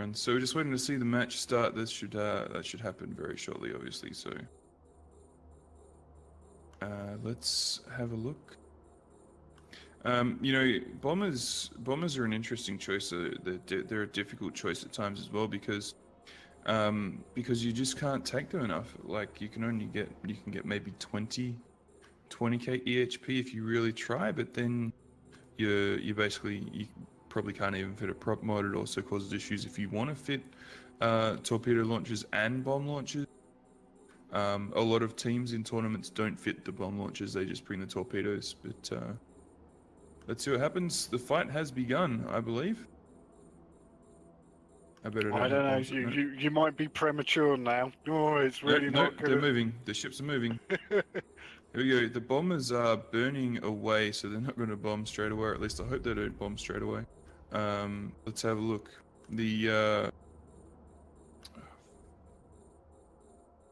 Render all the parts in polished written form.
runs. So we're just waiting to see the match start. That should happen very shortly, obviously. So let's have a look. Bombers are an interesting choice. They're a difficult choice at times as well because you just can't take them enough. Like you can get maybe 20k EHP if you really try, but then you probably can't even fit a prop mod. It also causes issues if you want to fit torpedo launchers and bomb launchers. A lot of teams in tournaments don't fit the bomb launchers; they just bring the torpedoes. But let's see what happens. The fight has begun, I believe. I don't know. You might be premature now. Oh, it's really not good. They're moving. The ships are moving. Here we go. The bombers are burning away, so they're not going to bomb straight away. Or at least I hope they don't bomb straight away. Let's have a look.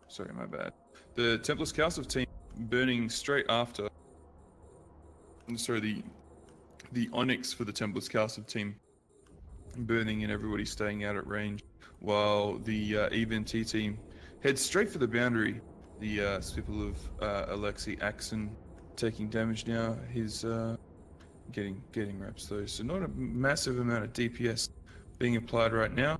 Sorry, my bad. The Templis CALSF team burning straight after. Sorry, the Onyx for the Templis CALSF team burning and everybody staying out at range, while the EVNT team heads straight for the boundary. The Spipple of Alexei Axon taking damage now. He's getting reps though, so not a massive amount of DPS being applied right now.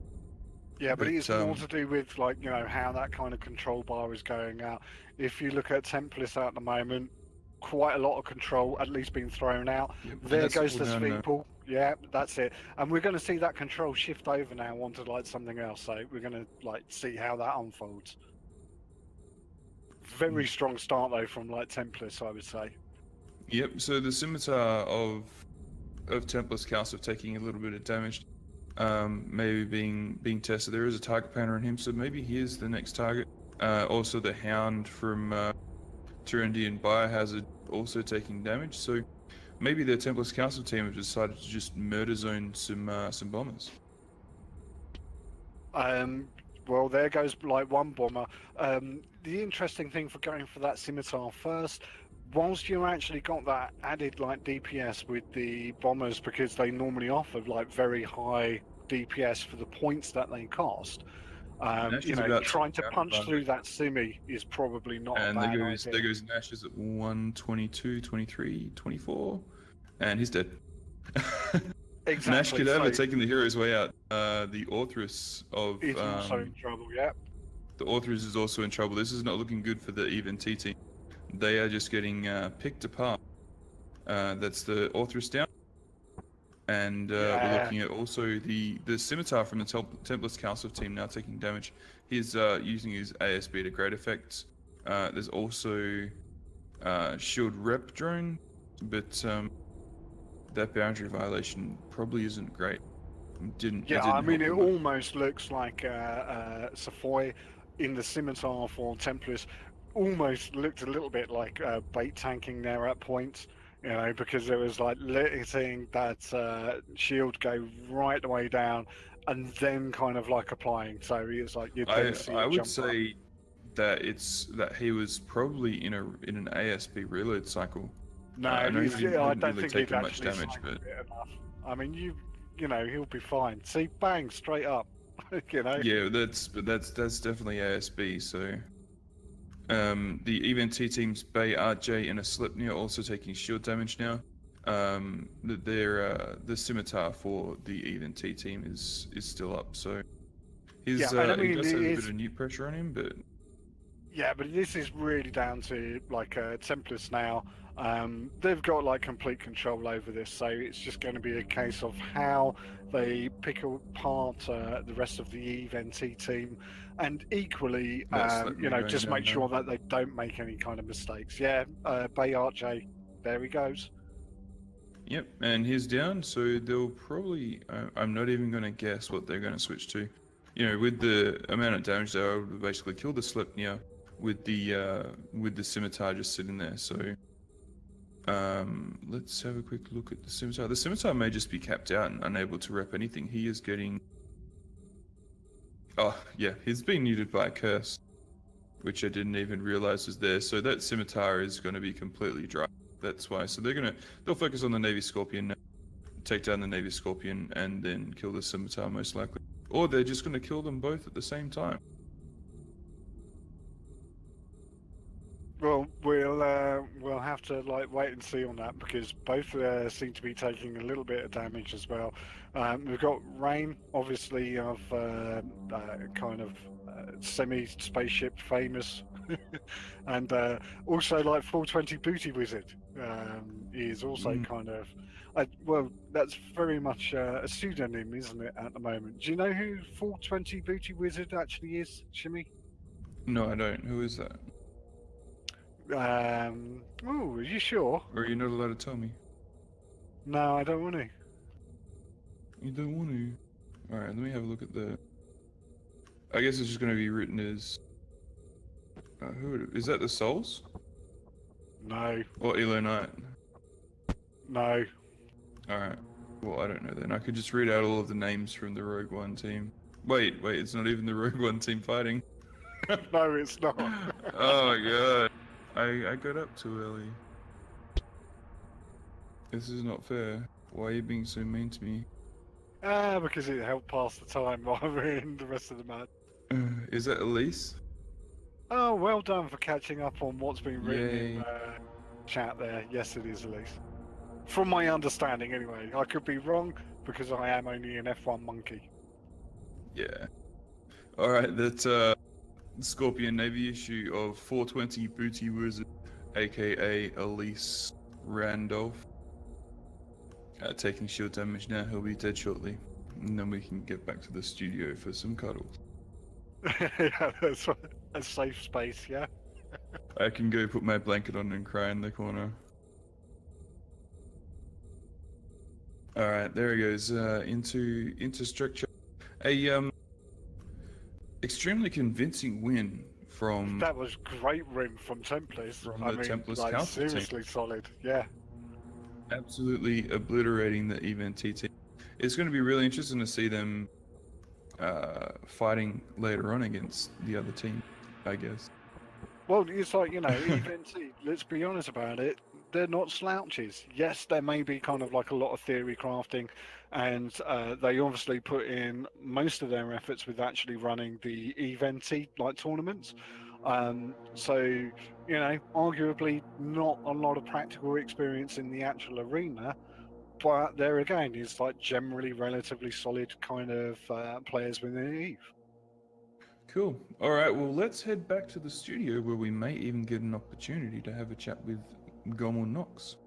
Yeah, but it's more to do with how that kind of control bar is going out. If you look at Templis at the moment, quite a lot of control at least being thrown out. Yep, there goes the Spipple. Yeah, that's it. And we're going to see that control shift over now onto something else. So we're going to see how that unfolds. Very strong start though from Templis, I would say. Yep. So the scimitar of Templis CALSF taking a little bit of damage, maybe being tested. There is a target panel on him, so maybe he is the next target. Also the Hound from Turendi and Biohazard also taking damage. So maybe the Templis CALSF team have decided to just murder zone some bombers. Well, there goes one bomber. The interesting thing for going for that scimitar first, whilst you actually got that added DPS with the bombers, because they normally offer very high DPS for the points that they cost. Trying to punch through that simi is probably not a bad idea. There goes Nash is at 122, 23, 24, and he's dead. Exactly. Nash Cadaver taking the hero's way out. The Orthrus of... is also in trouble, yeah. The Orthrus is also in trouble. This is not looking good for the EVNT team. They are just getting picked apart. That's the Orthrus down. And we're looking at also the scimitar from the Templis CALSF team now taking damage. He's using his ASB to great effect. There's also shield rep drone, but that boundary violation probably isn't great. It almost looks like Savoy in the scimitar for Templis almost looked a little bit like bait tanking there at points. Because there was letting that shield go right the way down, and then kind of applying. So it's you'd then see I would say that he was probably in an ASB reload cycle. No, I don't think he'd much damage, but enough. I mean, he'll be fine. See, bang, straight up. Yeah, that's definitely ASB. So. The EVNT team's Bay RJ and a Slipnir also taking shield damage now. The scimitar for the EVNT team is still up, so he does have a bit of new pressure on him, but yeah, but this is really down to Templis now. They've got complete control over this, so it's just going to be a case of how they pick apart the rest of the EVNT team, and equally, just make sure that they don't make any kind of mistakes. Yeah, Bay RJ, there he goes. Yep, and he's down, so they'll probably. I'm not even going to guess what they're going to switch to. With the amount of damage, they're able to basically kill the Slipnir with the scimitar just sitting there. So let's have a quick look at the scimitar. The scimitar may just be capped out and unable to rep anything. He is getting... Oh, yeah, he's being neutered by a curse, which I didn't even realize was there. So that scimitar is going to be completely dry. That's why. So they'll focus on the Navy Scorpion now, take down the Navy Scorpion, and then kill the scimitar most likely. Or they're just going to kill them both at the same time. Well, we'll have to like wait and see on that because both seem to be taking a little bit of damage as well. We've got Rain, obviously of kind of semi-spaceship famous, and also like 420 Booty Wizard is also kind of. Well, that's very much a pseudonym, isn't it, at the moment? Do you know who 420 Booty Wizard actually is, Shimmy? No, I don't. Who is that? Oh, are you sure? Or are you not allowed to tell me? No, I don't want to. You don't want to. Alright, let me have a look at the... I guess it's just going to be written as... is that the Souls? No, Or Elo Knight? no. Alright. Well, I don't know then. I could just read out all of the names from the Rogue One team. Wait, it's not even the Rogue One team fighting. No, it's not. Oh my god. I got up too early. This is not fair. Why are you being so mean to me? Because it helped pass the time while we're in the rest of the match. Is that Elise? Oh, well done for catching up on what's been written in Yay. chat there. Yes, it is, Elise. From my understanding, anyway. I could be wrong because I am only an F1 monkey. Yeah. Alright, that Scorpion Navy issue of 420 Booty Wizard, aka Elise Randolph. Taking shield damage now, he'll be dead shortly. And then we can get back to the studio for some cuddles. Yeah, that's a safe space, yeah? I can go put my blanket on and cry in the corner. Alright, there he goes, into structure. A extremely convincing win from That was great win from Templis. From I the mean, Templis like, CALSF team. seriously solid, yeah. absolutely obliterating the Event team. It's going to be really interesting to see them fighting later on against the other team, I guess. Well, it's like, even let's be honest about it, they're not slouches. Yes, there may be kind of like a lot of theory crafting, and they obviously put in most of their efforts with actually running the eventy like tournaments. So, arguably not a lot of practical experience in the actual arena, but there again is like generally relatively solid kind of players within Eve. Cool. All right, well, let's head back to the studio where we may even get an opportunity to have a chat with Gomel Knox.